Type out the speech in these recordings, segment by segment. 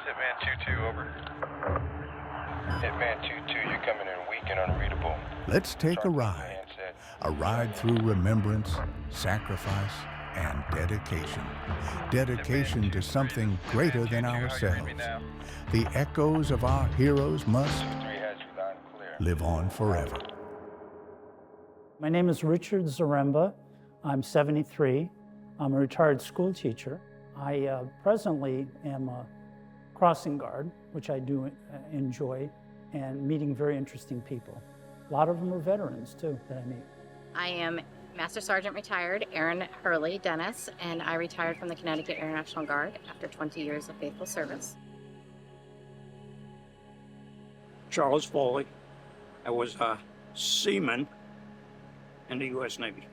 Hitman 2-2, over. Hitman 2-2, you're coming in weak and unreadable. Let's take a ride. A ride through remembrance, sacrifice, and dedication. Dedication to something greater than ourselves. The echoes of our heroes must live on forever. My name is Richard Zaremba. I'm 73. I'm a retired school teacher. I presently am a crossing guard, which I do enjoy, and meeting very interesting people. A lot of them are veterans, too, that I meet. I am Master Sergeant retired Aaron Hurley Dennis, and I retired from the Connecticut Air National Guard after 20 years of faithful service. Charles Foley. I was a seaman in the U.S. Navy.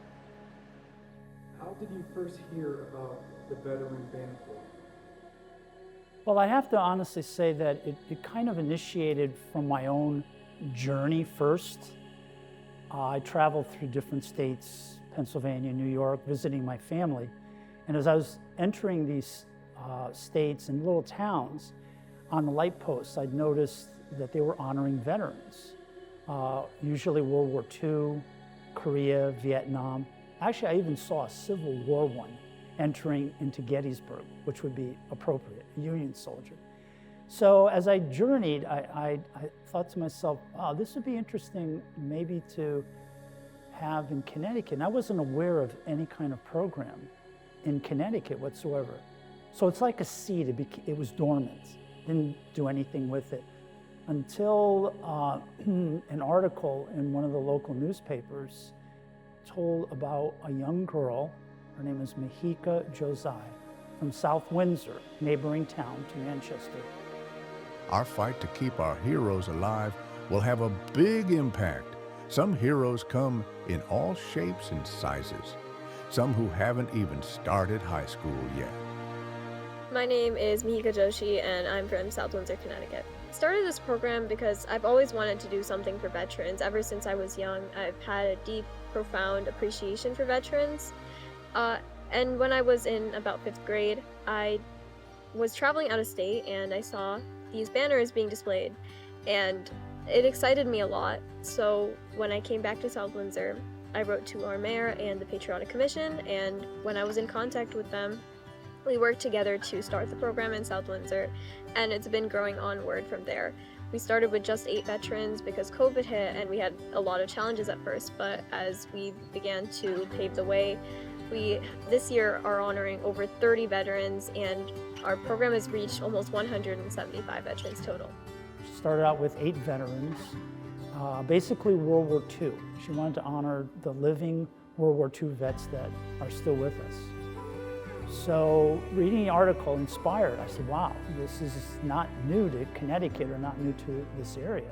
How did you first hear about the Veteran Band Corps? Well, I have to honestly say that it kind of initiated from my own journey first. I traveled through different states, Pennsylvania, New York, visiting my family. And as I was entering these states and little towns, on the light posts, I'd noticed that they were honoring veterans. Usually World War II, Korea, Vietnam. Actually, I even saw a Civil War one entering into Gettysburg, which would be appropriate, a Union soldier. So as I journeyed, I thought to myself, oh, this would be interesting maybe to have in Connecticut. And I wasn't aware of any kind of program in Connecticut whatsoever. So it's like a seed, it was dormant, didn't do anything with it. Until an article in one of the local newspapers told about a young girl, her name is Mahika Josai, from South Windsor, neighboring town to Manchester. Our fight to keep our heroes alive will have a big impact. Some heroes come in all shapes and sizes, some who haven't even started high school yet. My name is Mahika Joshi, and I'm from South Windsor, Connecticut. I started this program because I've always wanted to do something for veterans. Ever since I was young, I've had a deep, profound appreciation for veterans. And when I was in about 5th grade, I was traveling out of state and I saw these banners being displayed, and it excited me a lot. So when I came back to South Windsor, I wrote to our mayor and the Patriotic Commission, and when I was in contact with them, we worked together to start the program in South Windsor, and it's been growing onward from there. We started with just 8 veterans because COVID hit and we had a lot of challenges at first, but as we began to pave the way, we this year are honoring over 30 veterans, and our program has reached almost 175 veterans total. Started out with 8 veterans, basically World War II. She wanted to honor the living World War II vets that are still with us. So reading the article inspired. I said, wow, this is not new to Connecticut or not new to this area.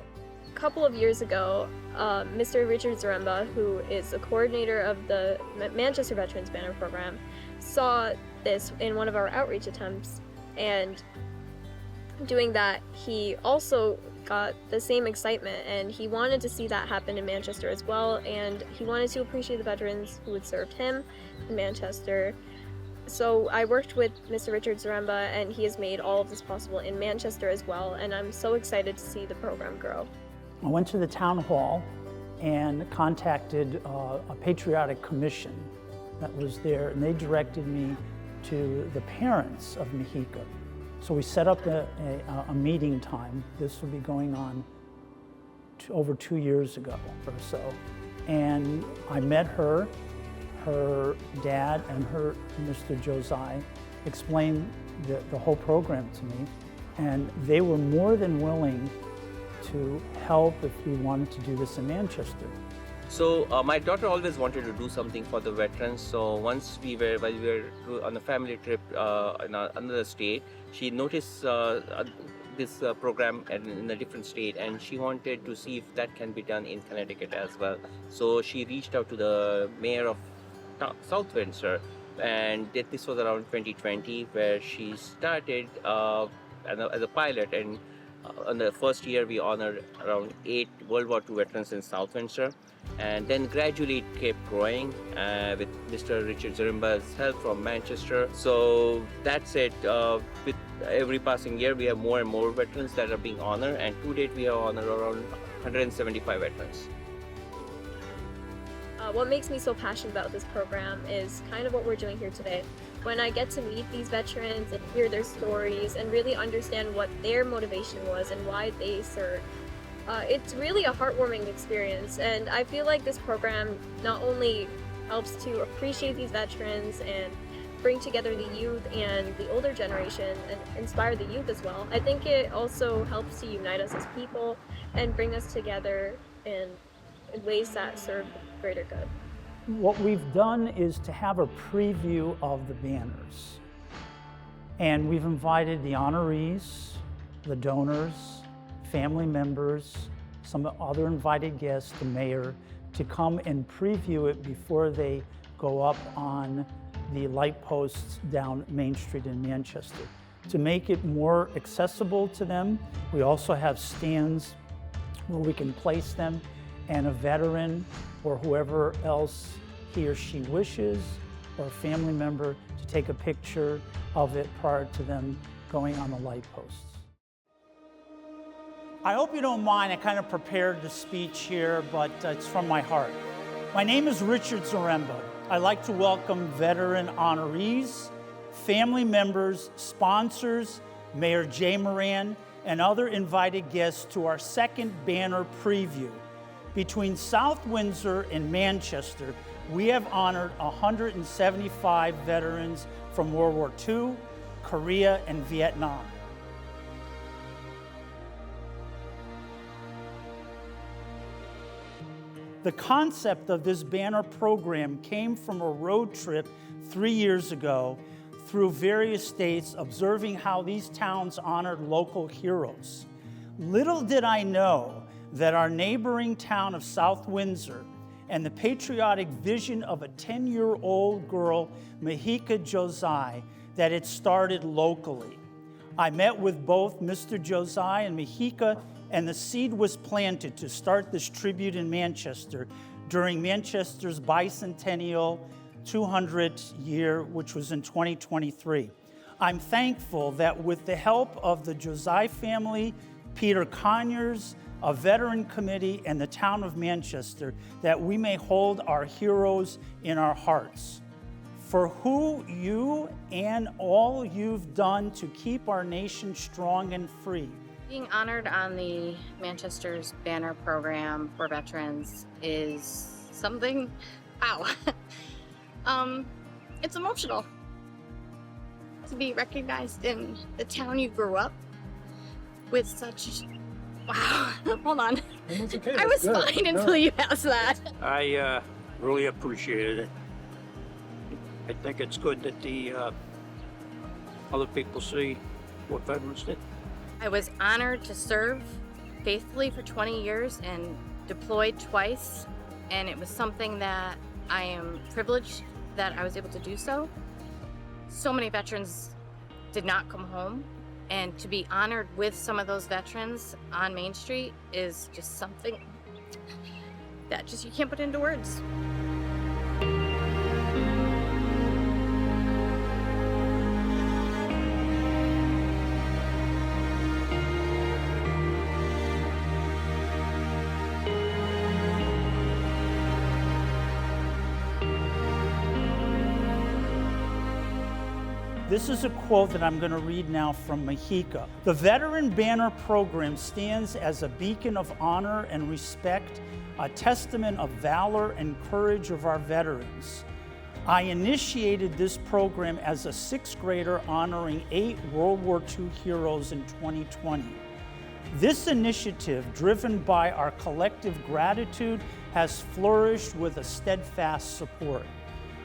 A couple of years ago, Mr. Richard Zaremba, who is the coordinator of the Manchester Veterans Banner Program, saw this in one of our outreach attempts, and doing that, he also got the same excitement, and he wanted to see that happen in Manchester as well, and he wanted to appreciate the veterans who had served him in Manchester. So I worked with Mr. Richard Zaremba, and he has made all of this possible in Manchester as well, and I'm so excited to see the program grow. I went to the town hall and contacted a patriotic commission that was there, and they directed me to the parents of Mahika. So we set up a meeting time. This will be going on over 2 years ago or so. And I met her dad, and her Mr. Josai explained the whole program to me. And they were more than willing to help if we wanted to do this in Manchester. So my daughter always wanted to do something for the veterans. So once while we were on a family trip in another state, she noticed this program in a different state, and she wanted to see if that can be done in Connecticut as well. So she reached out to the mayor of South Windsor, and this was around 2020, where she started as a pilot, and In the first year, we honored around 8 World War II veterans in South Windsor. And then gradually it kept growing with Mr. Richard Zarimba's help from Manchester. So that's it. With every passing year, we have more and more veterans that are being honored. And to date, we have honored around 175 veterans. What makes me so passionate about this program is kind of what we're doing here today. When I get to meet these veterans and hear their stories and really understand what their motivation was and why they served, it's really a heartwarming experience. And I feel like this program not only helps to appreciate these veterans and bring together the youth and the older generation and inspire the youth as well, I think it also helps to unite us as people and bring us together in ways that serve the greater good. What we've done is to have a preview of the banners. And we've invited the honorees, the donors, family members, some other invited guests, the mayor, to come and preview it before they go up on the light posts down Main Street in Manchester. To make it more accessible to them, we also have stands where we can place them, and a veteran or whoever else he or she wishes, or a family member, to take a picture of it prior to them going on the light posts. I hope you don't mind, I kind of prepared the speech here, but it's from my heart. My name is Richard Zaremba. I'd like to welcome veteran honorees, family members, sponsors, Mayor Jay Moran, and other invited guests to our second banner preview. Between South Windsor and Manchester, we have honored 175 veterans from World War II, Korea, and Vietnam. The concept of this banner program came from a road trip 3 years ago through various states, observing how these towns honored local heroes. Little did I know that our neighboring town of South Windsor and the patriotic vision of a 10-year-old girl, Mahika Josiah, that it started locally. I met with both Mr. Josiah and Mahika, and the seed was planted to start this tribute in Manchester during Manchester's bicentennial 200th year, which was in 2023. I'm thankful that with the help of the Josiah family, Peter Conyers, a veteran committee, and the town of Manchester, that we may hold our heroes in our hearts. For who you and all you've done to keep our nation strong and free. Being honored on the Manchester's banner program for veterans is something, wow. It's emotional to be recognized in the town you grew up with such, wow, hold on. Okay, I was good. fine until you asked that. I really appreciated it. I think it's good that the other people see what veterans did. I was honored to serve faithfully for 20 years and deployed twice, and it was something that I am privileged that I was able to do so. So many veterans did not come home, and to be honored with some of those veterans on Main Street is just something that just you can't put into words. This is a quote that I'm going to read now from Mahika. The Veteran Banner Program stands as a beacon of honor and respect, a testament of valor and courage of our veterans. I initiated this program as a sixth grader honoring 8 World War II heroes in 2020. This initiative, driven by our collective gratitude, has flourished with a steadfast support.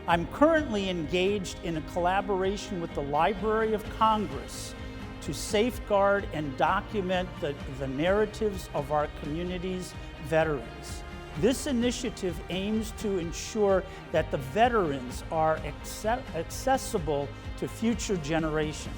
I'm currently engaged in a collaboration with the Library of Congress to safeguard and document the narratives of our community's veterans. This initiative aims to ensure that the veterans are accessible to future generations.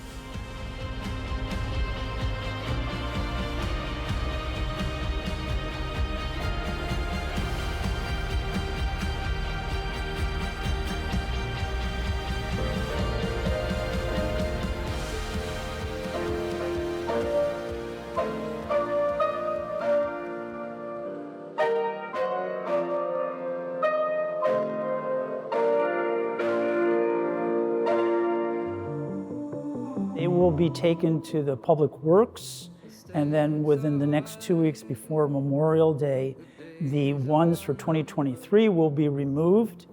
It will be taken to the Public Works, and then within the next 2 weeks before Memorial Day, the ones for 2023 will be removed,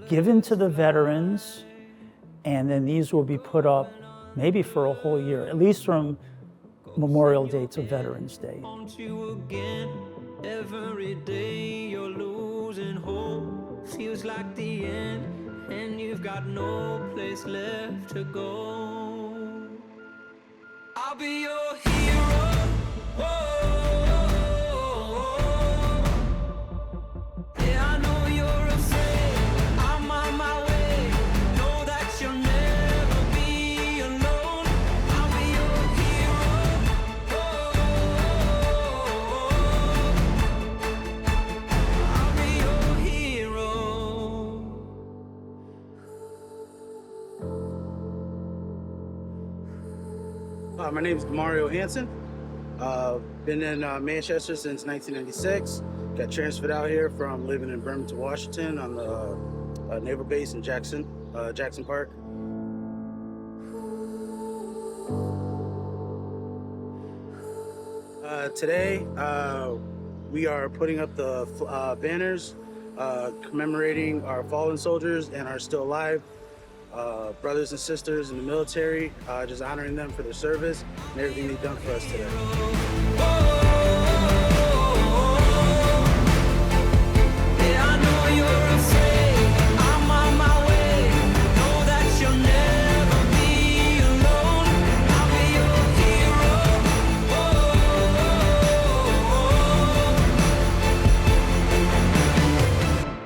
given to the veterans, and then these will be put up maybe for a whole year, at least from Memorial Day to Veterans Day. Every day you're losing hope, feels like the end, and you've got no place left to go. I'll be your hero. Yeah, I know you're afraid. I'm on my way. Know that you'll never be alone. I'll be your hero. I'll be your hero. My name is Amaro Hansen. Been in Manchester since 1996. Got transferred out here from living in Bremerton, Washington on the naval base in Jackson Park. Today, we are putting up the banners commemorating our fallen soldiers and our still alive brothers and sisters in the military, just honoring them for their service and everything they've done for us today. Yeah, I know you're afraid. I'm on my way. Know that you'll never be alone. I'll be your hero.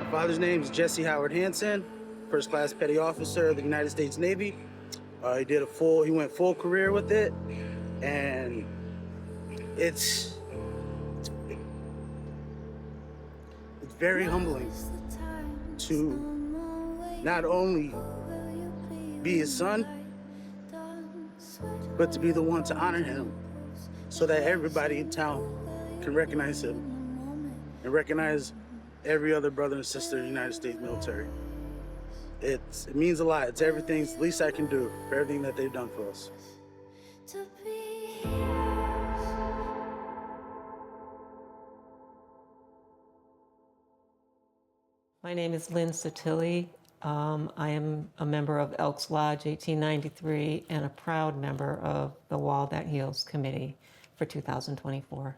My father's name is Jesse Howard Hansen, first class petty officer of the United States Navy. He went full career with it, and it's very humbling to not only be his son, but to be the one to honor him so that everybody in town can recognize him and recognize every other brother and sister in the United States military. It means a lot. It's everything, it's the least I can do for everything that they've done for us. My name is Lynn Sotilli. I am a member of Elks Lodge 1893 and a proud member of the Wall That Heals Committee for 2024.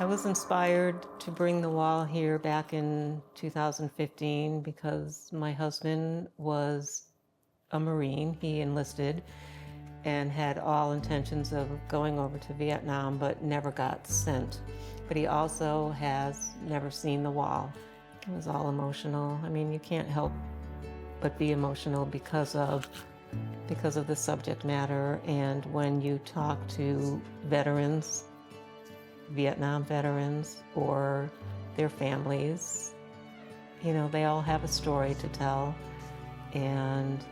I was inspired to bring the wall here back in 2015 because my husband was a Marine. He enlisted and had all intentions of going over to Vietnam, but never got sent. But he also has never seen the wall. It was all emotional. I mean, you can't help but be emotional because of the subject matter. And when you talk to veterans, Vietnam veterans or their families, you know, they all have a story to tell. And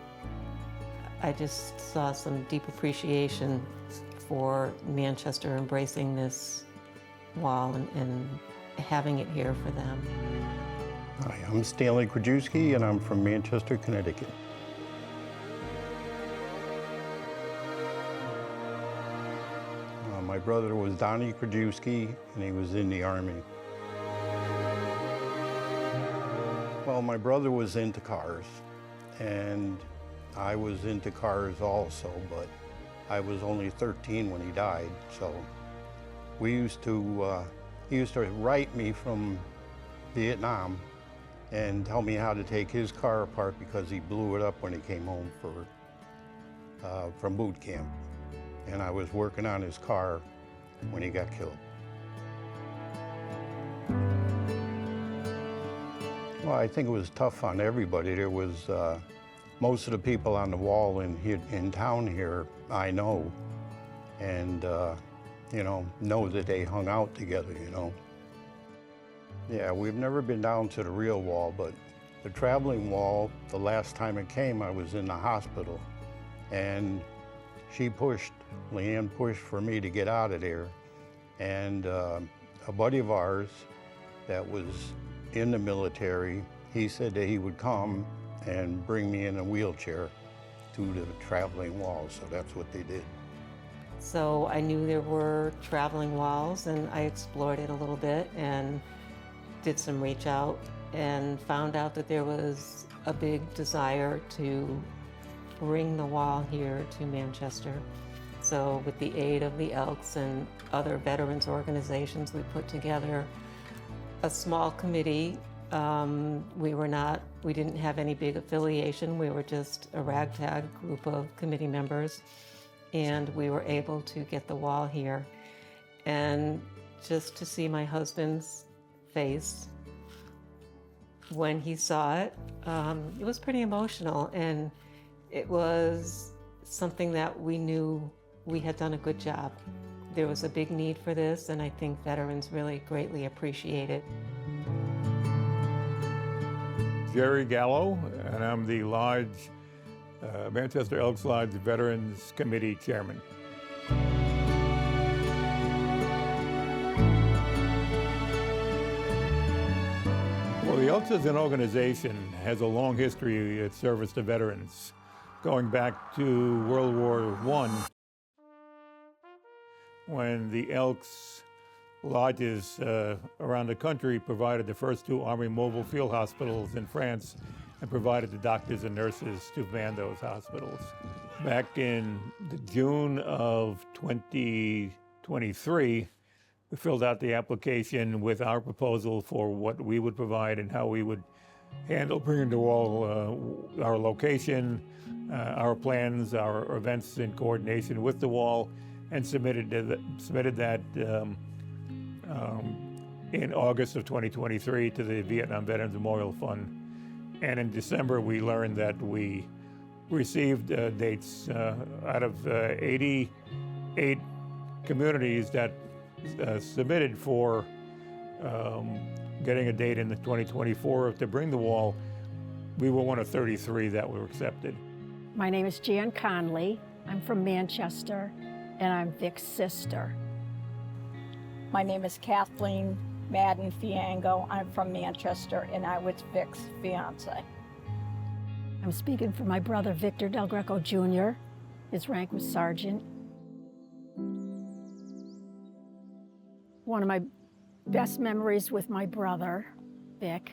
I just saw some deep appreciation for Manchester embracing this wall and having it here for them. Hi, I'm Stanley Krajewski and I'm from Manchester, Connecticut. My brother was Donnie Krajewski, and he was in the Army. Well, my brother was into cars, and I was into cars also, but I was only 13 when he died, so he used to write me from Vietnam and tell me how to take his car apart because he blew it up when he came home from boot camp. And I was working on his car when he got killed. Well, I think it was tough on everybody. There was Most of the people on the wall in town here, I know, and you know that they hung out together, you know. Yeah, we've never been down to the real wall, but the traveling wall, the last time it came, I was in the hospital, and Leanne pushed for me to get out of there, and a buddy of ours that was in the military, he said that he would come and bring me in a wheelchair to the traveling wall, so that's what they did. So I knew there were traveling walls, and I explored it a little bit and did some reach out and found out that there was a big desire to bring the wall here to Manchester. So with the aid of the Elks and other veterans organizations, we put together a small committee. We didn't have any big affiliation. We were just a ragtag group of committee members, and we were able to get the wall here. And just to see my husband's face when he saw it, it was pretty emotional, and it was something that we knew we had done a good job. There was a big need for this, and I think veterans really greatly appreciate it. Jerry Gallo, and I'm the Lodge, Manchester Elks Lodge Veterans Committee Chairman. Well, the Elks as an organization has a long history of service to veterans, going back to World War I, when the Elks lodges around the country provided the first 2 Army mobile field hospitals in France and provided the doctors and nurses to man those hospitals. Back in June of 2023, we filled out the application with our proposal for what we would provide and how we would handle bringing the wall, our location, our plans, our events in coordination with the wall, and submitted that in August of 2023 to the Vietnam Veterans Memorial Fund. And in December, we learned that we received dates out of 88 communities that submitted for getting a date in the 2024 to bring the wall. We were one of 33 that were accepted. My name is Jan Conley. I'm from Manchester, and I'm Vic's sister. My name is Kathleen Madden Fiango. I'm from Manchester, and I was Vic's fiance. I'm speaking for my brother, Victor Del Greco Jr. His rank was sergeant. One of my best memories with my brother, Vic,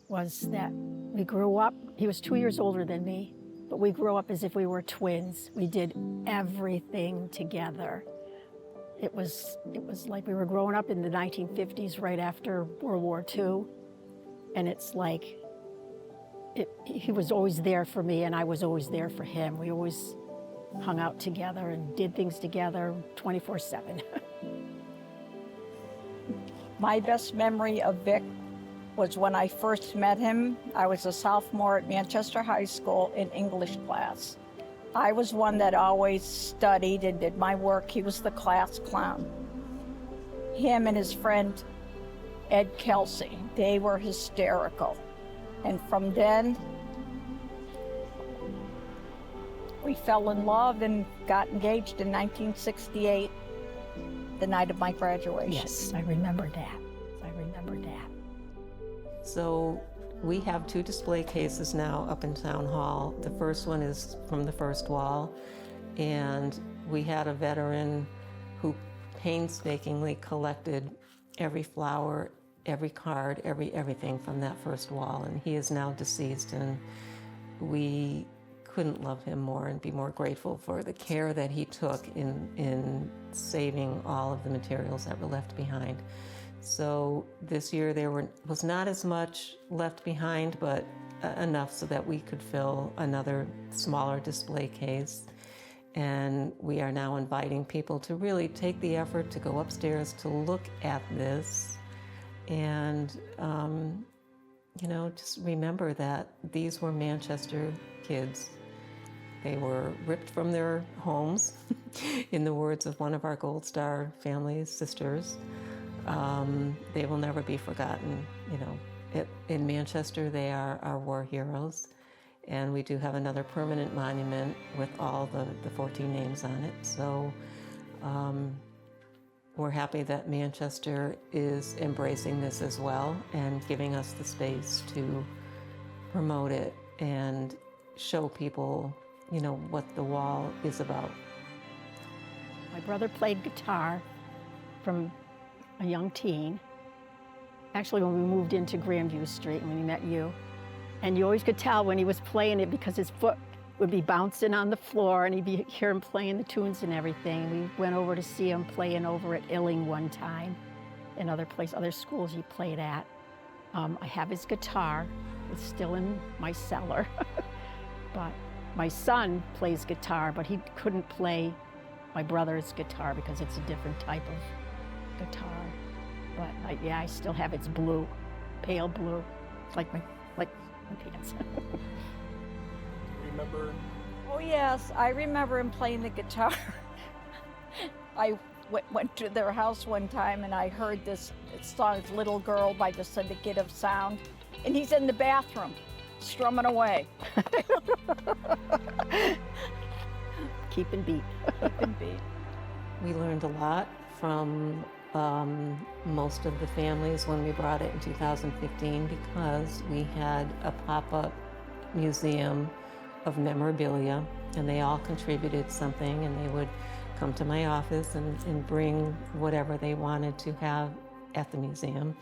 was that we grew up, he was 2 years older than me, but we grew up as if we were twins. We did everything together. It was like we were growing up in the 1950s right after World War II. And it's like, he was always there for me and I was always there for him. We always hung out together and did things together 24/7. My best memory of Vic was when I first met him. I was a sophomore at Manchester High School in English class. I was one that always studied and did my work. He was the class clown. Him and his friend, Ed Kelsey, they were hysterical. And from then, we fell in love and got engaged in 1968, the night of my graduation. Yes, I remember that. So we have 2 display cases now up in Town Hall. The first one is from the first wall, and we had a veteran who painstakingly collected every flower, every card, everything from that first wall, and he is now deceased, and we couldn't love him more and be more grateful for the care that he took in saving all of the materials that were left behind. So this year there was not as much left behind, but enough so that we could fill another smaller display case. And we are now inviting people to really take the effort to go upstairs to look at this and, just remember that these were Manchester kids. They were ripped from their homes, in the words of one of our Gold Star family sisters. They will never be forgotten. You know, in Manchester, they are our war heroes. And we do have another permanent monument with all the 14 names on it. So we're happy that Manchester is embracing this as well and giving us the space to promote it and show people, you know, what the wall is about. My brother played guitar from a young teen. Actually, when we moved into Grandview Street, when we met you, and you always could tell when he was playing it because his foot would be bouncing on the floor and hear him playing the tunes and everything. We went over to see him playing over at Illing one time and other schools he played at. I have his guitar. It's still in my cellar. But my son plays guitar, but he couldn't play my brother's guitar because it's a different type of guitar. But I still have its blue, pale blue, like my pants. Remember? Oh yes, I remember him playing the guitar. I went to their house one time and I heard this song, Little Girl by the Syndicate of Sound, and he's in the bathroom, strumming away. Keeping beat. Keeping beat. We learned a lot from most of the families when we brought it in 2015 because we had a pop-up museum of memorabilia and they all contributed something and they would come to my office and bring whatever they wanted to have at the museum.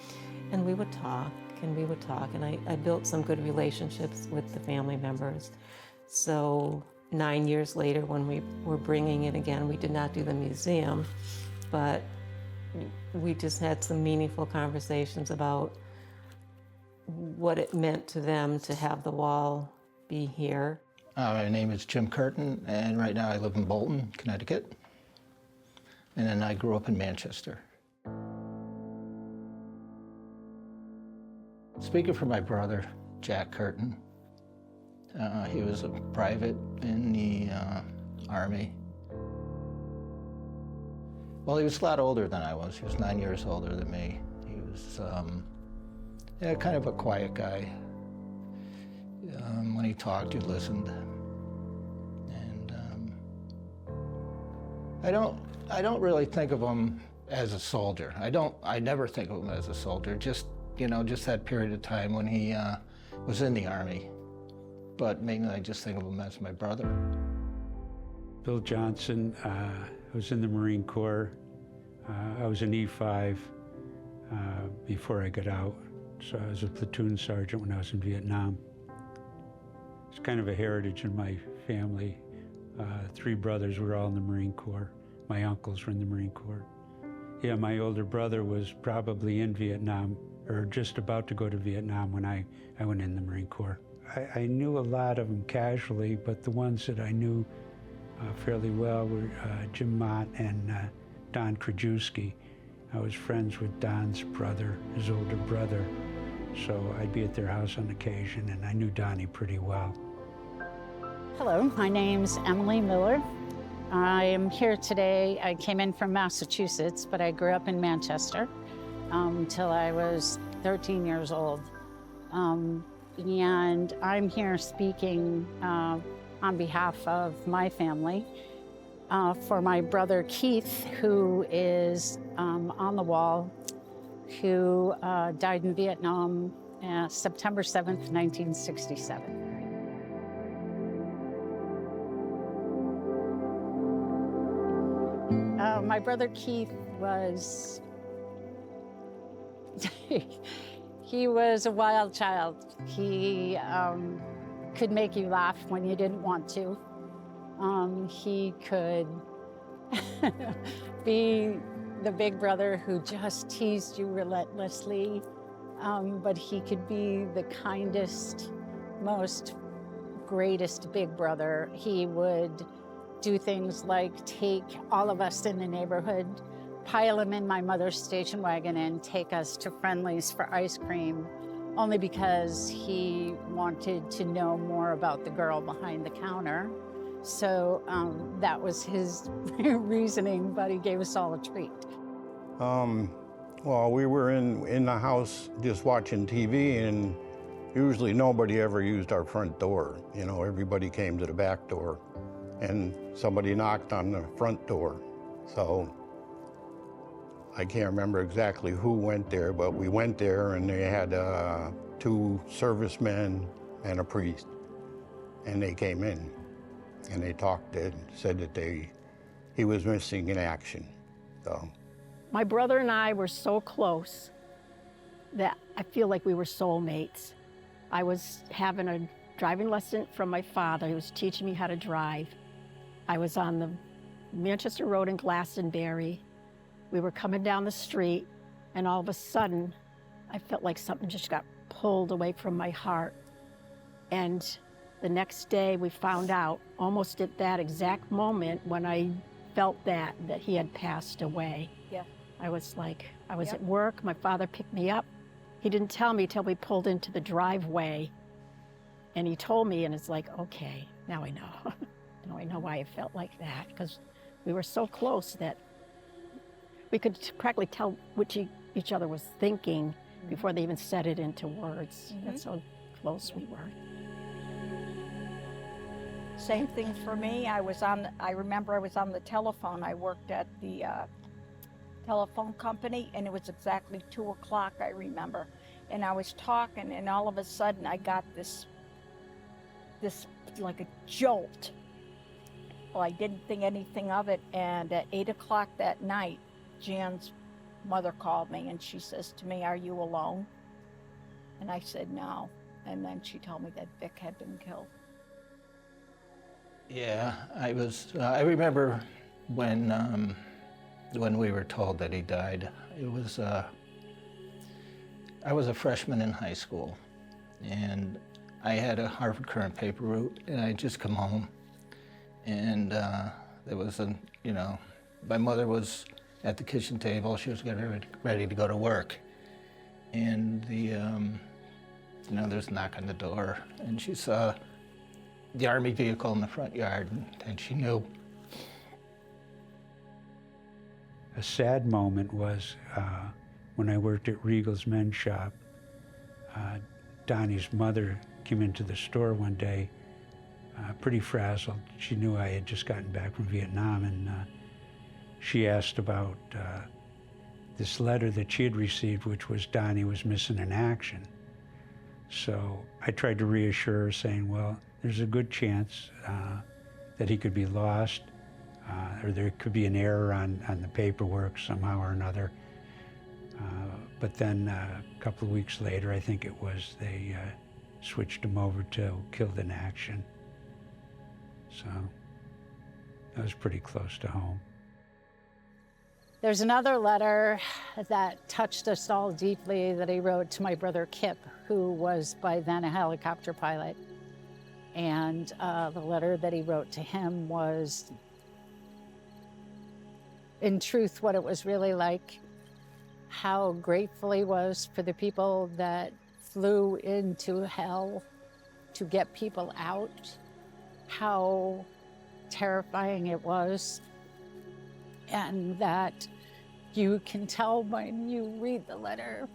And we would talk and I built some good relationships with the family members. So 9 years later when we were bringing it again, we did not do the museum, but we just had some meaningful conversations about what it meant to them to have the wall be here. My name is Jim Curtin, and right now I live in Bolton, Connecticut. And then I grew up in Manchester. Speaking for my brother, Jack Curtin, he was a private in the Army. Well, he was a lot older than I was. He was 9 years older than me. He was kind of a quiet guy. When he talked, you listened. And I don't really think of him as a soldier. I never think of him as a soldier. Just that period of time when he was in the Army. But mainly I just think of him as my brother. Bill Johnson was in the Marine Corps. I was an E5 before I got out. So I was a platoon sergeant when I was in Vietnam. It's kind of a heritage in my family. 3 brothers were all in the Marine Corps. My uncles were in the Marine Corps. Yeah, my older brother was probably in Vietnam, or just about to go to Vietnam when I went in the Marine Corps. I knew a lot of them casually, but the ones that I knew fairly well were Jim Mott and Don Krajewski. I was friends with Don's brother, his older brother, so I'd be at their house on occasion, and I knew Donnie pretty well. Hello, my name's Emily Miller. I am here today. I came in from Massachusetts, but I grew up in Manchester until I was 13 years old. And I'm here speaking on behalf of my family for my brother Keith, who is on the wall, who died in Vietnam September 7th, 1967. My brother Keith was, he was a wild child. He could make you laugh when you didn't want to. He could be the big brother who just teased you relentlessly, but he could be the kindest, most greatest big brother. He would do things like take all of us in the neighborhood, pile them in my mother's station wagon and take us to Friendly's for ice cream, only because he wanted to know more about the girl behind the counter. So that was his reasoning, but he gave us all a treat. Well, we were in the house just watching TV, and usually nobody ever used our front door. You know, everybody came to the back door, and somebody knocked on the front door. So I can't remember exactly who went there, but we went there, and they had 2 servicemen and a priest, and they came in, and they talked and said that he was missing in action. So. My brother and I were so close that I feel like we were soulmates. I was having a driving lesson from my father. He was teaching me how to drive. I was on the Manchester Road in Glastonbury. We were coming down the street, and all of a sudden, I felt like something just got pulled away from my heart. And the next day, we found out, almost at that exact moment when I felt that he had passed away. Yeah. I was at work, my father picked me up. He didn't tell me till we pulled into the driveway. And he told me, and it's like, okay, now I know. Now I know why I felt like that, because we were so close that we could practically tell what each other was thinking before they even said it into words. That's how close we were. Same thing for me. I remember I was on the telephone. I worked at the telephone company, and it was exactly 2 o'clock, I remember. And I was talking, and all of a sudden I got this like a jolt. Well, I didn't think anything of it, and at 8 o'clock that night, Jan's mother called me, and she says to me, "Are you alone?" And I said, "No." And then she told me that Vic had been killed. Yeah, I remember when we were told that he died. It was, I was a freshman in high school, and I had a Harvard Current paper route, and I had just come home, and there was my mother was at the kitchen table. She was getting ready to go to work, and there's a knock on the door, and she saw the Army vehicle in the front yard, and she knew. A sad moment was when I worked at Regal's men's shop. Donnie's mother came into the store one day, pretty frazzled. She knew I had just gotten back from Vietnam, and she asked about this letter that she had received, which was Donnie was missing in action. So I tried to reassure her, saying, well, there's a good chance that he could be lost, or there could be an error on the paperwork somehow or another. But then a couple of weeks later, I think it was, they switched him over to killed in action. So that was pretty close to home. There's another letter that touched us all deeply that he wrote to my brother Kip, who was by then a helicopter pilot. And the letter that he wrote to him was, in truth, what it was really like, how grateful he was for the people that flew into hell to get people out, how terrifying it was, and that you can tell when you read the letter,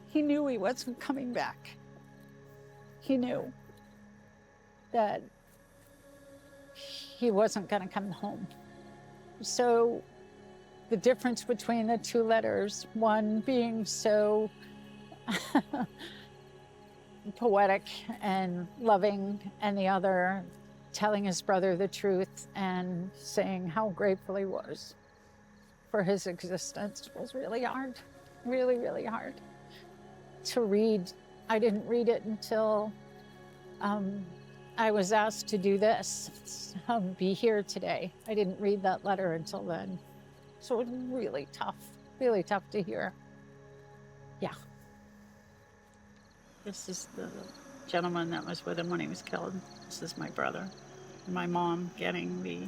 he knew he wasn't coming back. He knew that he wasn't going to come home. So the difference between the two letters, one being so poetic and loving, and the other telling his brother the truth and saying how grateful he was for his existence, was really hard, really, really hard to read. I didn't read it until I was asked to do this, be here today. I didn't read that letter until then. So it was really tough to hear. Yeah. This is the gentleman that was with him when he was killed. This is my brother. My mom getting the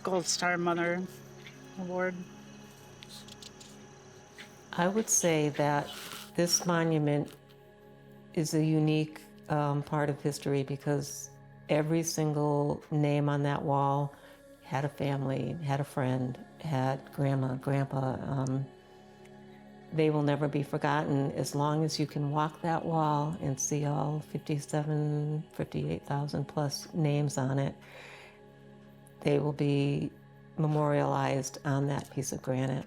Gold Star Mother Award. I would say that This monument is a unique part of history because every single name on that wall had a family, had a friend, had grandma, grandpa. They will never be forgotten as long as you can walk that wall and see all 58,000 plus names on it. They will be memorialized on that piece of granite.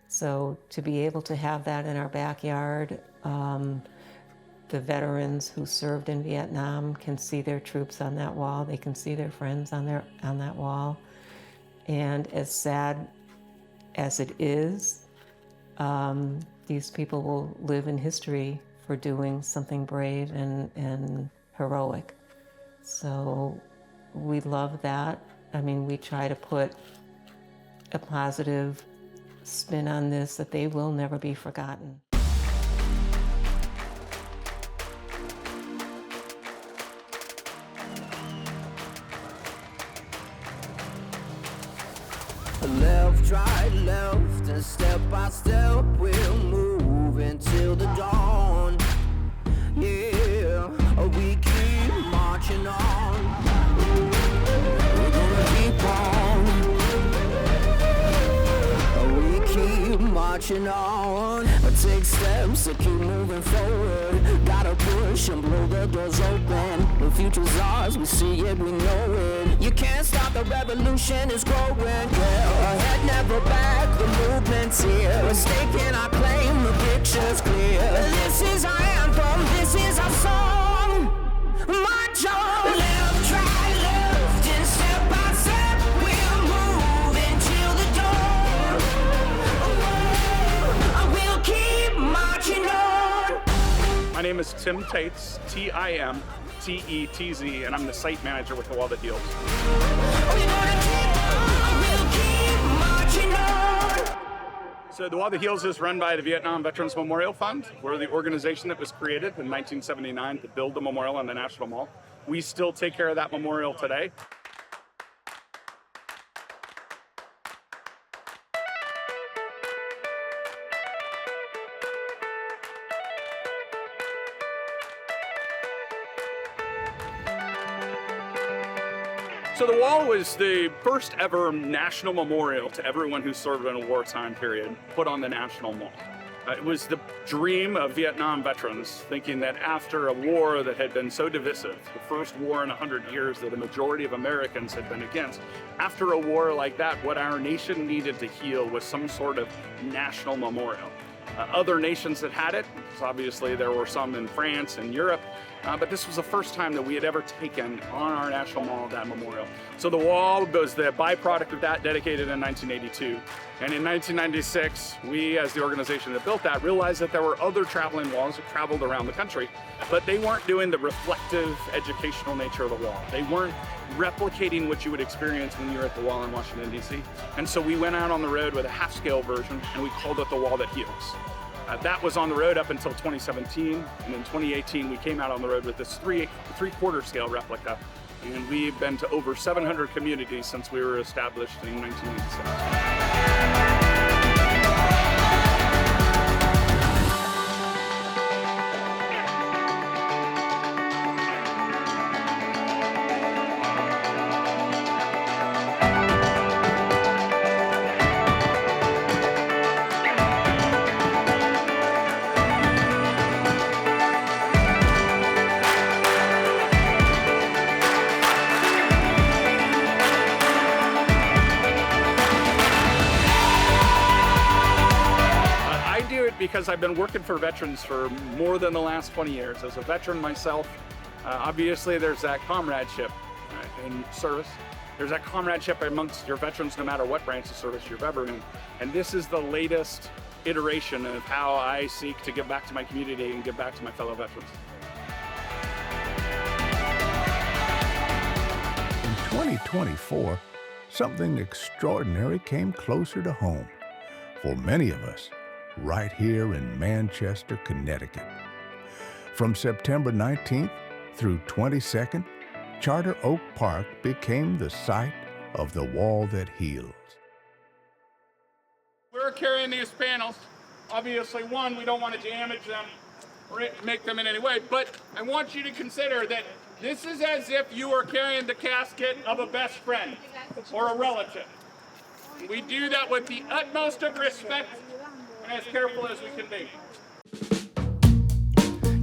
So to be able to have that in our backyard, the veterans who served in Vietnam can see their troops on that wall. They can see their friends on that wall. And as sad as it is, these people will live in history for doing something brave and heroic. So we love that. I mean, we try to put a positive spin on this, that they will never be forgotten. Left, right, left, and step by step we'll move until the dawn. Yeah, we keep marching on. We're gonna keep on. We keep marching on. Take steps to keep moving forward. Gotta push and blow the doors open. The future's ours, we see it, we know it. You can't stop the revolution, it's growing. Yeah, ahead, never back, the movement's here. We're staking our claim, the picture's clear. This is our anthem, this is our song. March on, left, right, left, and step by step we'll move until the dawn. We'll keep marching on. My name is Tim Tates, Timtetz, and I'm the site manager with The Wall That Heals. So The Wall That Heals is run by the Vietnam Veterans Memorial Fund. We're the organization that was created in 1979 to build the memorial on the National Mall. We still take care of that memorial today. So the wall was the first ever national memorial to everyone who served in a wartime period, put on the National Mall. It was the dream of Vietnam veterans, thinking that after a war that had been so divisive, the first war in 100 years that a majority of Americans had been against, after a war like that, what our nation needed to heal was some sort of national memorial. Other nations that had it, so obviously there were some in France and Europe, but this was the first time that we had ever taken on our National Mall that memorial. So the wall was the byproduct of that, dedicated in 1982. And in 1996, we, as the organization that built that, realized that there were other traveling walls that traveled around the country, but they weren't doing the reflective, educational nature of the wall. They weren't replicating what you would experience when you're at the wall in Washington, D.C. And so we went out on the road with a half-scale version, and we called it The Wall That Heals. That was on the road up until 2017, and in 2018 we came out on the road with this three-quarter scale replica, and we've been to over 700 communities since we were established in 1986. Because I've been working for veterans for more than the last 20 years. As a veteran myself, obviously there's that comradeship in service. There's that comradeship amongst your veterans no matter what branch of service you're ever in. And this is the latest iteration of how I seek to give back to my community and give back to my fellow veterans. In 2024, something extraordinary came closer to home for many of us, right here in Manchester, Connecticut. From September 19th through 22nd, Charter Oak Park became the site of The Wall That Heals. We're carrying these panels Obviously, one, we don't want to damage them or make them in any way, but I want you to consider that this is as if you were carrying the casket of a best friend or a relative. We do that with the utmost of respect and as careful as we can be.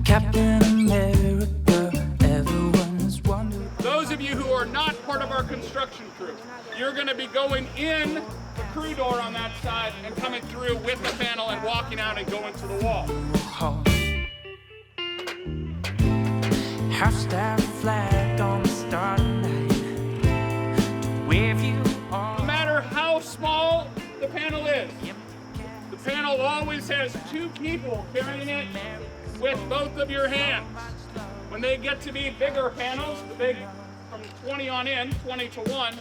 Captain America, everyone's wondering. Those of you who are not part of our construction crew, you're going to be going in the crew door on that side and coming through with the panel and walking out and going to the wall. Half-staff flag on the starting line to wave you on. No matter how small the panel is, the panel always has two people carrying it with both of your hands. When they get to be bigger panels, the big from 20 on in, 20 to 1,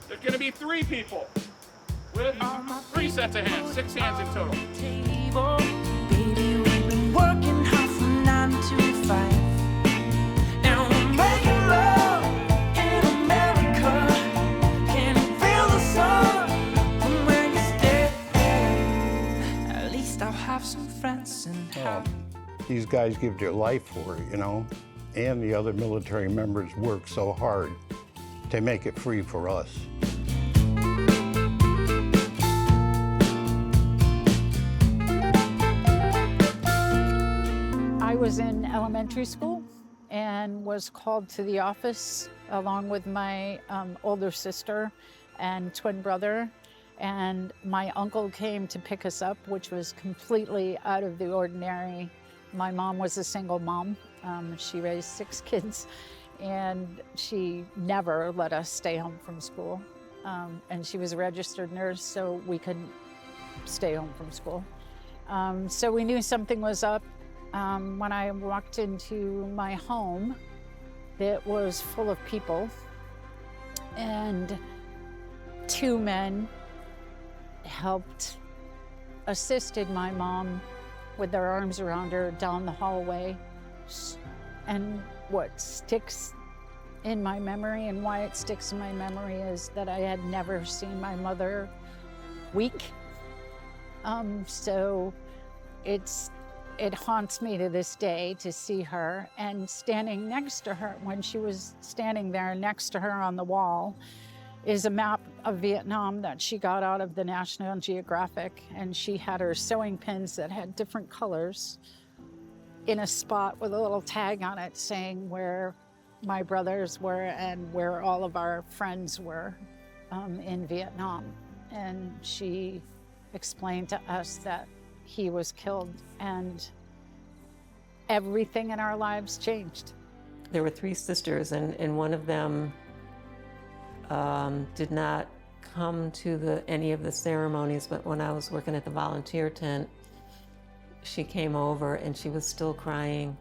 there's going to be 3 people with 3 sets of hands, 6 hands in total. Baby, we've been working hard from 9 to 5. And we're making love in America. Can you feel the sun from where you stay? At least I'll have some friends in hell. These guys give their life for it, you know, and the other military members work so hard to make it free for us. I was in elementary school and was called to the office along with my older sister and twin brother. And my uncle came to pick us up, which was completely out of the ordinary. My mom was a single mom. She raised 6 kids, and she never let us stay home from school. And she was a registered nurse, so we couldn't stay home from school. So we knew something was up. When I walked into my home, it was full of people, and 2 men assisted my mom with their arms around her down the hallway. And what sticks in my memory and why it sticks in my memory is that I had never seen my mother weak. So it haunts me to this day to see her, and standing next to her, when she was standing there next to her on the wall, is a map of Vietnam that she got out of the National Geographic, and she had her sewing pins that had different colors in a spot with a little tag on it saying where my brothers were and where all of our friends were in Vietnam. And she explained to us that he was killed, and everything in our lives changed. There were 3 sisters, and one of them did not come to any of the ceremonies, but when I was working at the volunteer tent, she came over and she was still crying.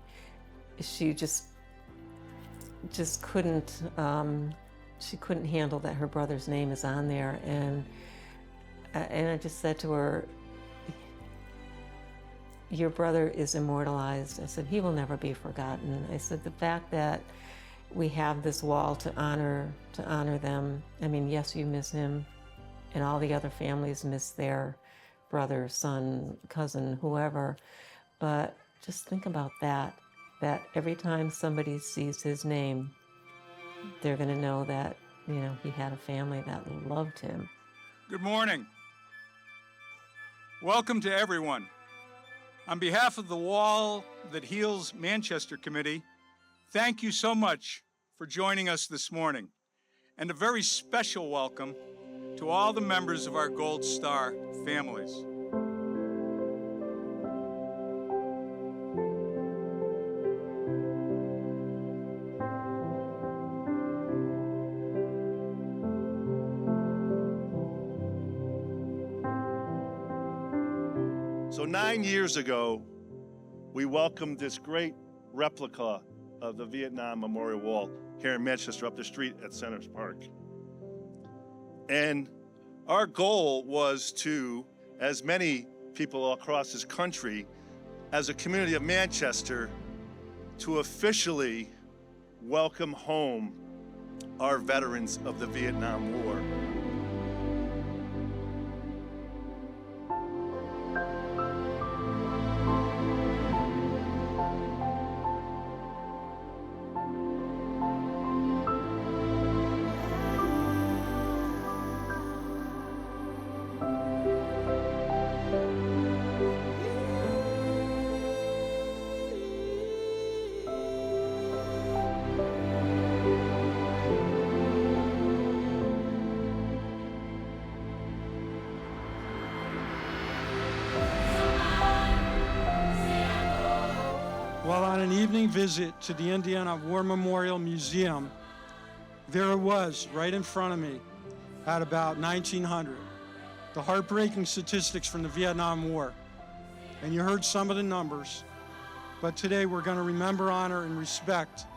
She just couldn't, she couldn't handle that her brother's name is on there. And I just said to her, your brother is immortalized. I said, he will never be forgotten. I said, the fact that we have this wall to honor them. I mean, yes, you miss him, and all the other families miss their brother, son, cousin, whoever. But just think about that every time somebody sees his name, they're going to know that, you know, he had a family that loved him. Good morning. Welcome to everyone. On behalf of the Wall That Heals Manchester Committee, thank you so much for joining us this morning, and a very special welcome to all the members of our Gold Star families. So 9 years ago, we welcomed this great replica of the Vietnam Memorial Wall here in Manchester, up the street at Centers Park. And our goal was to, as many people across this country, as a community of Manchester, to officially welcome home our veterans of the Vietnam War. Well, on an evening visit to the Indiana War Memorial Museum, there it was, right in front of me, at about 1900. The heartbreaking statistics from the Vietnam War. And you heard some of the numbers, but today we're going to remember, honor, and respect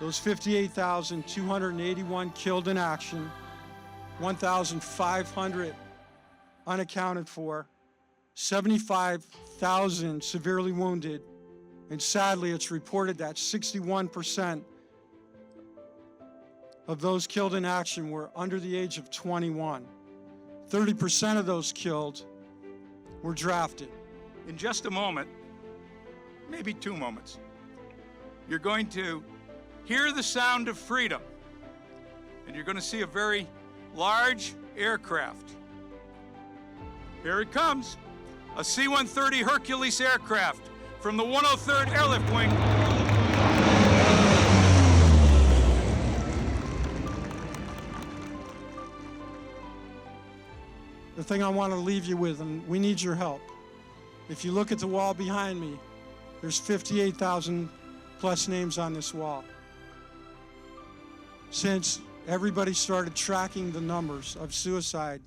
those 58,281 killed in action, 1,500 unaccounted for, 75,000 severely wounded, and sadly it's reported that 61% of those killed in action were under the age of 21. 30% of those killed were drafted. In just a moment, maybe 2 moments, you're going to hear the sound of freedom, and you're going to see a very large aircraft. Here it comes, a C-130 Hercules aircraft from the 103rd Airlift Wing. The thing I want to leave you with, and we need your help. If you look at the wall behind me, there's 58,000 plus names on this wall. Since everybody started tracking the numbers of suicide,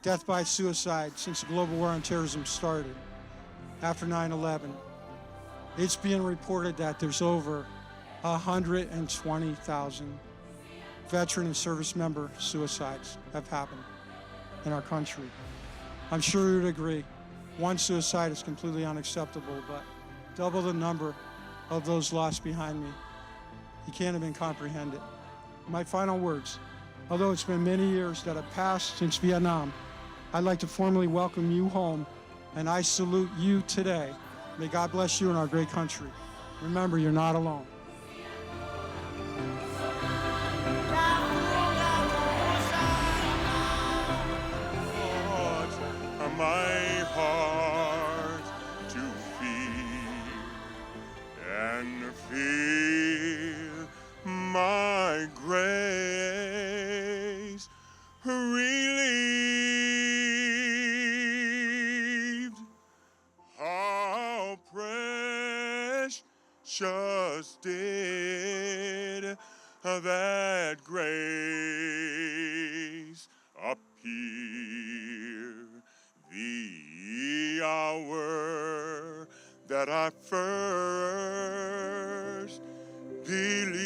death by suicide, since the global war on terrorism started after 9/11, it's being reported that there's over 120,000 veteran and service member suicides have happened in our country. I'm sure you would agree, one suicide is completely unacceptable, but double the number of those lost behind me, you can't even comprehend it. My final words, although it's been many years that have passed since Vietnam, I'd like to formally welcome you home, and I salute you today. May God bless you and our great country. Remember, you're not alone. My heart to feel and feel my grace relieved. How precious did that grace appear the hour that I first believed.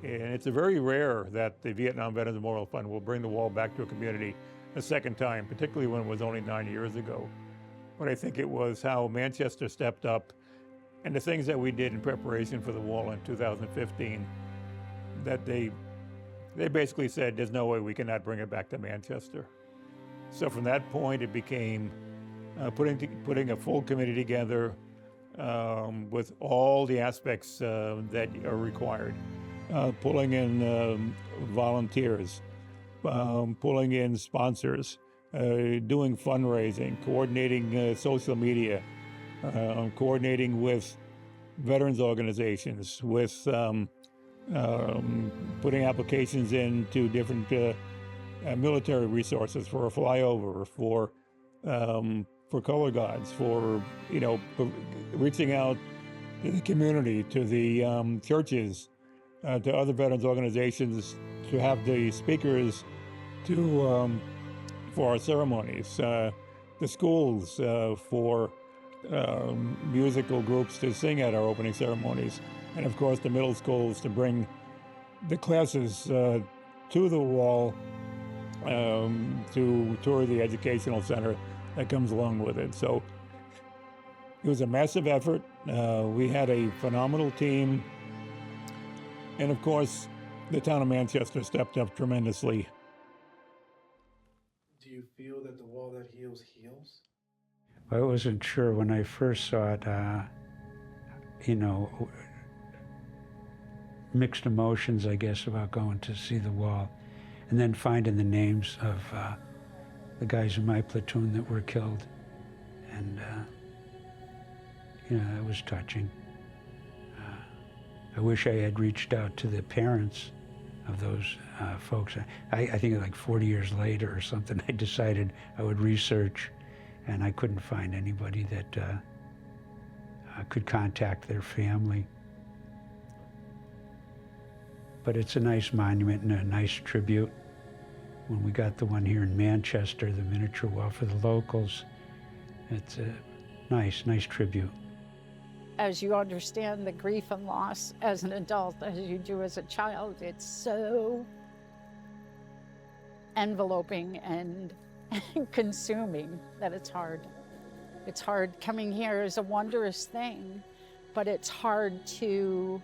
And it's very rare that the Vietnam Veterans Memorial Fund will bring the wall back to a community a second time, particularly when it was only 9 years ago. But I think it was how Manchester stepped up and the things that we did in preparation for the wall in 2015 that they basically said, there's no way we cannot bring it back to Manchester. So from that point, it became putting a full committee together with all the aspects that are required. Pulling in volunteers, pulling in sponsors, doing fundraising, coordinating social media, coordinating with veterans organizations, with putting applications into different military resources for a flyover, for color guards, for reaching out to the community, to the churches, to other veterans organizations, to have the speakers for our ceremonies, the schools for musical groups to sing at our opening ceremonies, and of course the middle schools to bring the classes to the wall to tour the educational center that comes along with it. So it was a massive effort. We had a phenomenal team, and of course the town of Manchester stepped up tremendously. Do you feel that the wall that heals heals? I wasn't sure when I first saw it, mixed emotions, I guess, about going to see the wall. And then finding the names of the guys in my platoon that were killed. And, it was touching. I wish I had reached out to the parents of those folks. I think like 40 years later or something, I decided I would research and I couldn't find anybody that could contact their family. But it's a nice monument and a nice tribute. When we got the one here in Manchester, the miniature wall for the locals, it's a nice tribute. As you understand the grief and loss as an adult, as you do as a child, it's so enveloping and consuming that it's hard. It's hard. Coming here is a wondrous thing, but it's hard to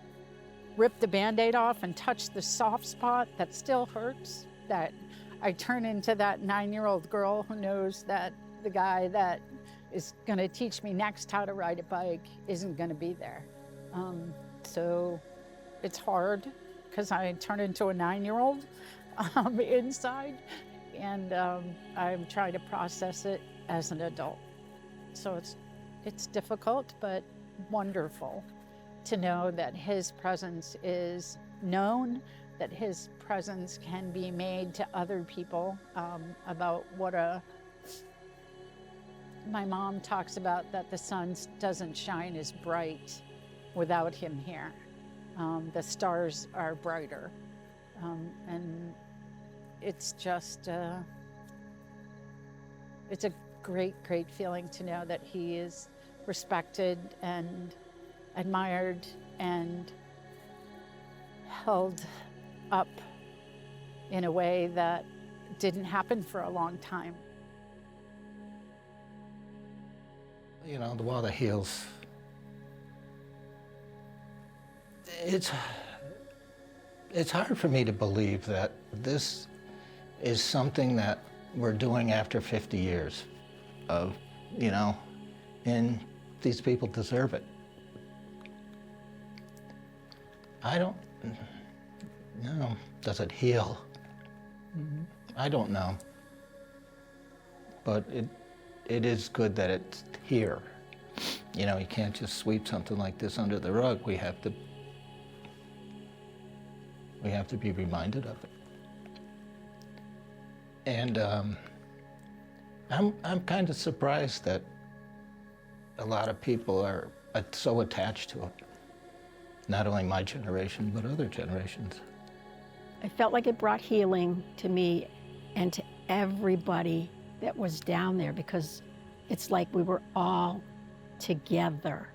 rip the Band-Aid off and touch the soft spot that still hurts, that I turn into that 9-year-old girl who knows that the guy that is going to teach me next how to ride a bike isn't going to be there. So it's hard because I turn into a 9-year-old inside, and I'm trying to process it as an adult. So it's difficult, but wonderful to know that his presence is known, that his presence can be made to other people about what my mom talks about, that the sun doesn't shine as bright without him here. The stars are brighter. And it's just, it's a great feeling to know that he is respected and admired and held up in a way that didn't happen for a long time. You know, the wall that heals. It's hard for me to believe that this is something that we're doing after 50 years of, you know, and these people deserve it. I don't know. Does it heal? Mm-hmm. I don't know. But it is good that it's here. You know, you can't just sweep something like this under the rug. We have to be reminded of it. And I'm kind of surprised that a lot of people are so attached to it. Not only my generation, but other generations. I felt like it brought healing to me and to everybody that was down there, because it's like we were all together.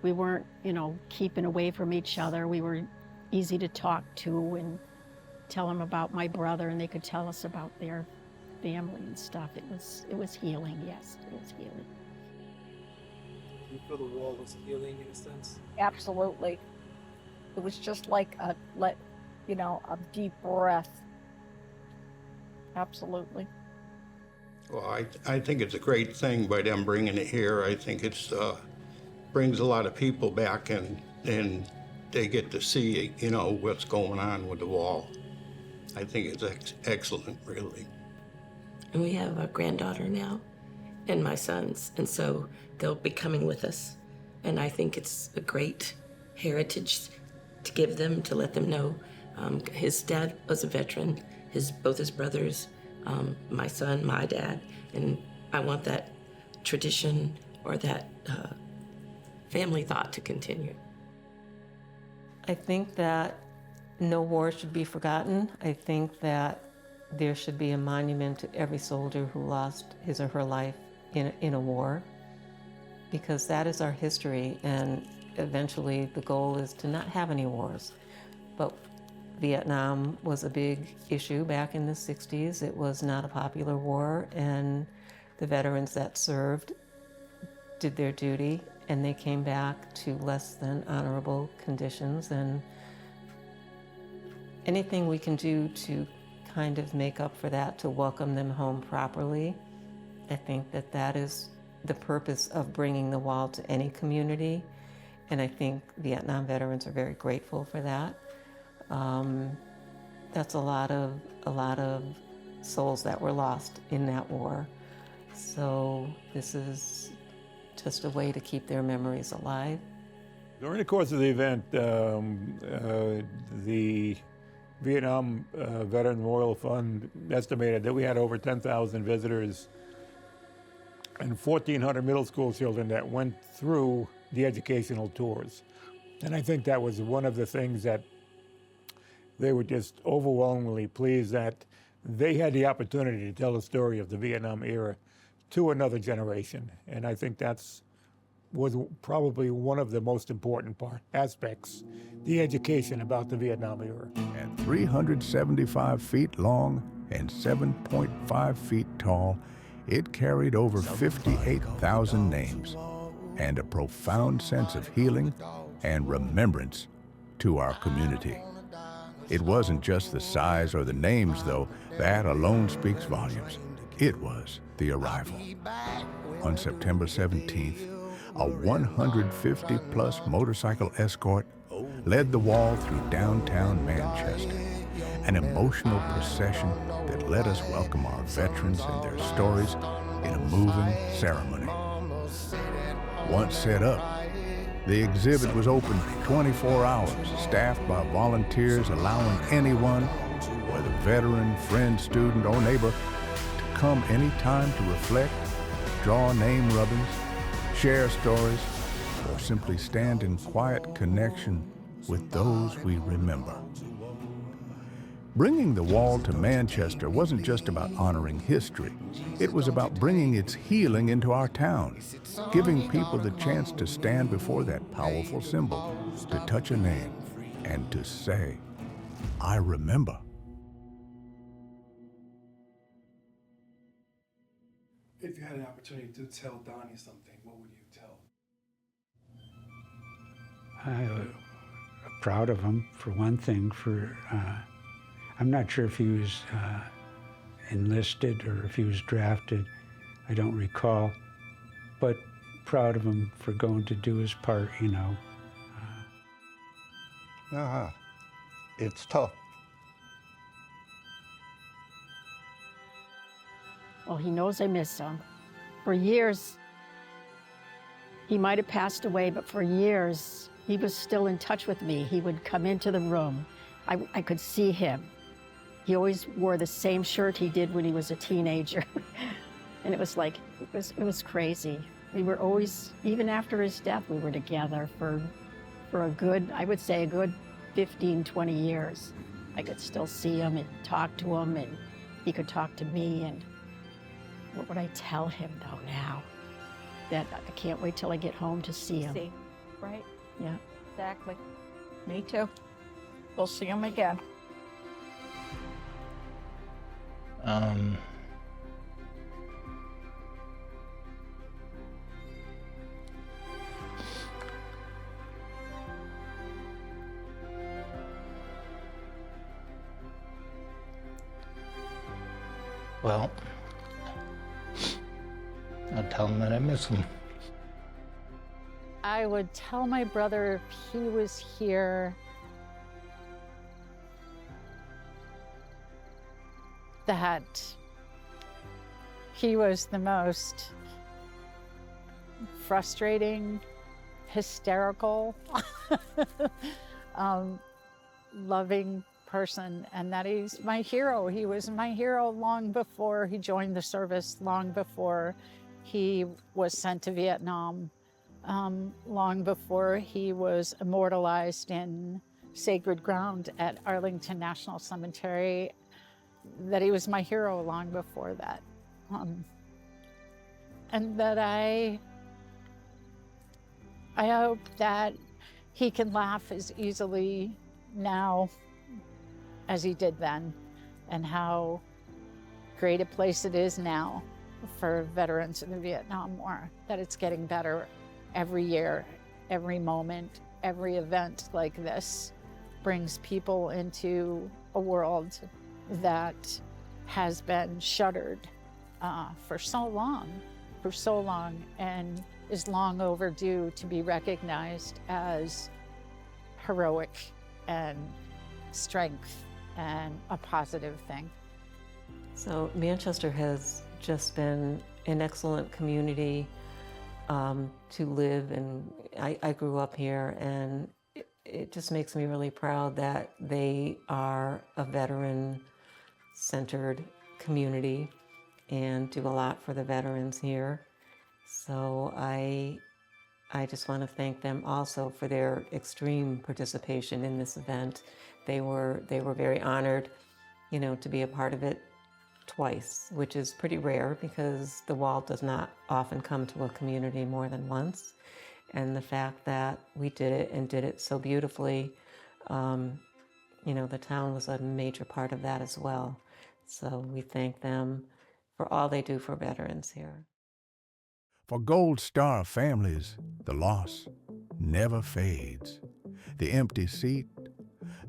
We weren't, you know, keeping away from each other. We were easy to talk to and tell them about my brother, and they could tell us about their family and stuff. It was healing, yes, it was healing. Do you feel the wall was healing in a sense? Absolutely. It was just like a deep breath. Absolutely. Well, I think it's a great thing by them bringing it here. I think it's brings a lot of people back, and they get to see, you know, what's going on with the wall. I think it's excellent, really. And we have a granddaughter now and my sons, and so they'll be coming with us. And I think it's a great heritage to give them, to let them know. His dad was a veteran, both his brothers, my son, my dad, and I want that tradition or that family thought to continue. I think that no war should be forgotten. I think that there should be a monument to every soldier who lost his or her life in a war, because that is our history, and eventually the goal is to not have any wars. But Vietnam was a big issue back in the 60s. It was not a popular war, and the veterans that served did their duty, and they came back to less than honorable conditions. And anything we can do to kind of make up for that, to welcome them home properly, I think that that is the purpose of bringing the wall to any community. And I think Vietnam veterans are very grateful for that. That's a lot of souls that were lost in that war. So this is just a way to keep their memories alive. During the course of the event, the Vietnam Veteran Memorial Fund estimated that we had over 10,000 visitors and 1,400 middle school children that went through the educational tours. And I think that was one of the things that they were just overwhelmingly pleased that they had the opportunity to tell the story of the Vietnam era to another generation. And I think was probably one of the most important aspects, the education about the Vietnam era. At 375 feet long and 7.5 feet tall, it carried over 58,000 names and a profound sense of healing and remembrance to our community. It wasn't just the size or the names, though. That alone speaks volumes. It was the arrival. On September 17th, a 150-plus motorcycle escort led the wall through downtown Manchester, an emotional procession that let us welcome our veterans and their stories in a moving ceremony. Once set up, the exhibit was open 24 hours, staffed by volunteers allowing anyone, whether veteran, friend, student, or neighbor, to come anytime to reflect, draw name rubbings, share stories, or simply stand in quiet connection with those we remember. Bringing the wall to Manchester wasn't just about honoring history. It was about bringing its healing into our town, giving people the chance to stand before that powerful symbol, to touch a name, and to say, I remember. If you had an opportunity to tell Donnie something, what would you tell? I'm proud of him, for one thing. I'm not sure if he was enlisted or if he was drafted. I don't recall. But proud of him for going to do his part, you know. It's tough. Well, he knows I miss him. For years, he might have passed away, but for years, he was still in touch with me. He would come into the room. I could see him. He always wore the same shirt he did when he was a teenager. And it was like, it was crazy. We were always, even after his death, we were together for a good, I would say a good 15, 20 years. I could still see him and talk to him, and he could talk to me. And what would I tell him though now? That I can't wait till I get home to see him. See, right? Yeah. Exactly. Me too. We'll see him again. Well, I'll tell him that I miss him. I would tell my brother if he was here that he was the most frustrating, hysterical, loving person, and that he's my hero. He was my hero long before he joined the service, long before he was sent to Vietnam, long before he was immortalized in sacred ground at Arlington National Cemetery, that he was my hero long before that. And that I hope that he can laugh as easily now as he did then, and how great a place it is now for veterans of the Vietnam War, that it's getting better every year, every moment, every event like this brings people into a world that has been shuttered for so long, and is long overdue to be recognized as heroic and strength and a positive thing. So Manchester has just been an excellent community to live, and I grew up here, and it just makes me really proud that they are a veteran-centered community and do a lot for the veterans here. So I just want to thank them also for their extreme participation in this event. They were very honored, you know, to be a part of it twice, which is pretty rare because the wall does not often come to a community more than once. And the fact that we did it and did it so beautifully, you know, the town was a major part of that as well. So we thank them for all they do for veterans here. For Gold Star families, the loss never fades. The empty seat,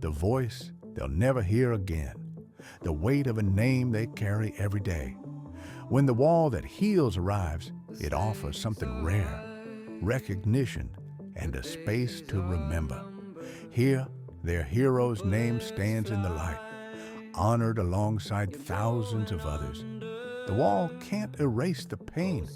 the voice they'll never hear again, the weight of a name they carry every day. When the wall that heals arrives, it offers something rare, recognition and a space to remember. Here, their hero's name stands in the light, honored alongside thousands of others. The wall can't erase the pain,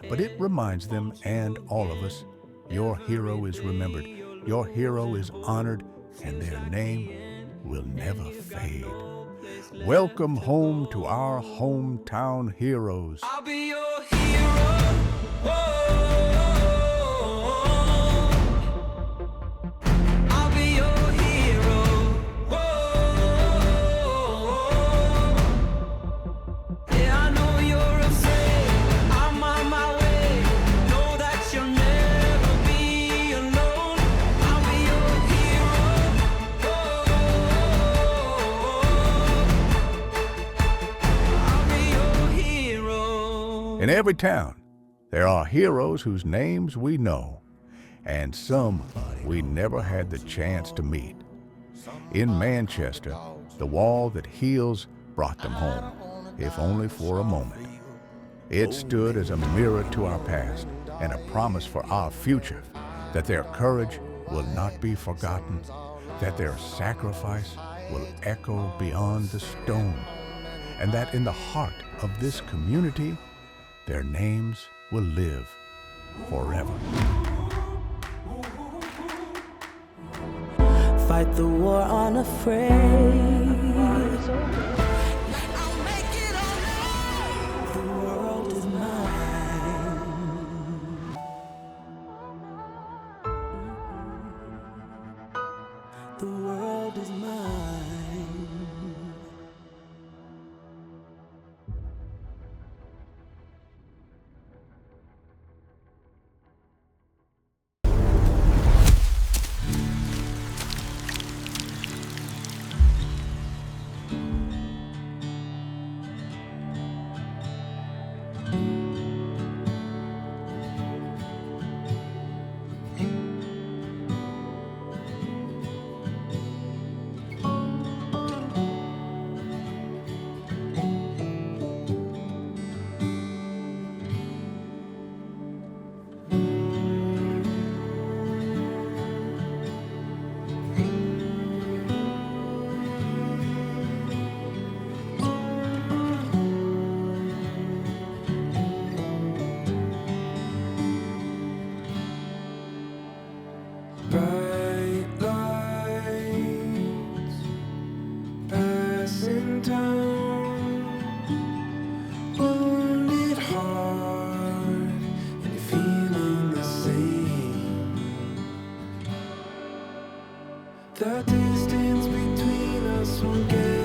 but it reminds them and all of us, your hero is remembered, your hero is honored, and their name will never fade. Welcome home to our hometown heroes. I'll be your hero. I'll be your hero. Yeah, I know you're afraid. I'm on my way. Know that you'll never be alone. I'll be your hero. I'll be your hero. In every town, there are heroes whose names we know, and some we never had the chance to meet. In Manchester, the wall that heals brought them home, if only for a moment. It stood as a mirror to our past and a promise for our future, that their courage will not be forgotten, that their sacrifice will echo beyond the stone, and that in the heart of this community, their names will live forever. Fight the war unafraid. The world is mine. The world is mine. Bright lights passing down, wounded heart, and you're feeling the same. The distance between us won't get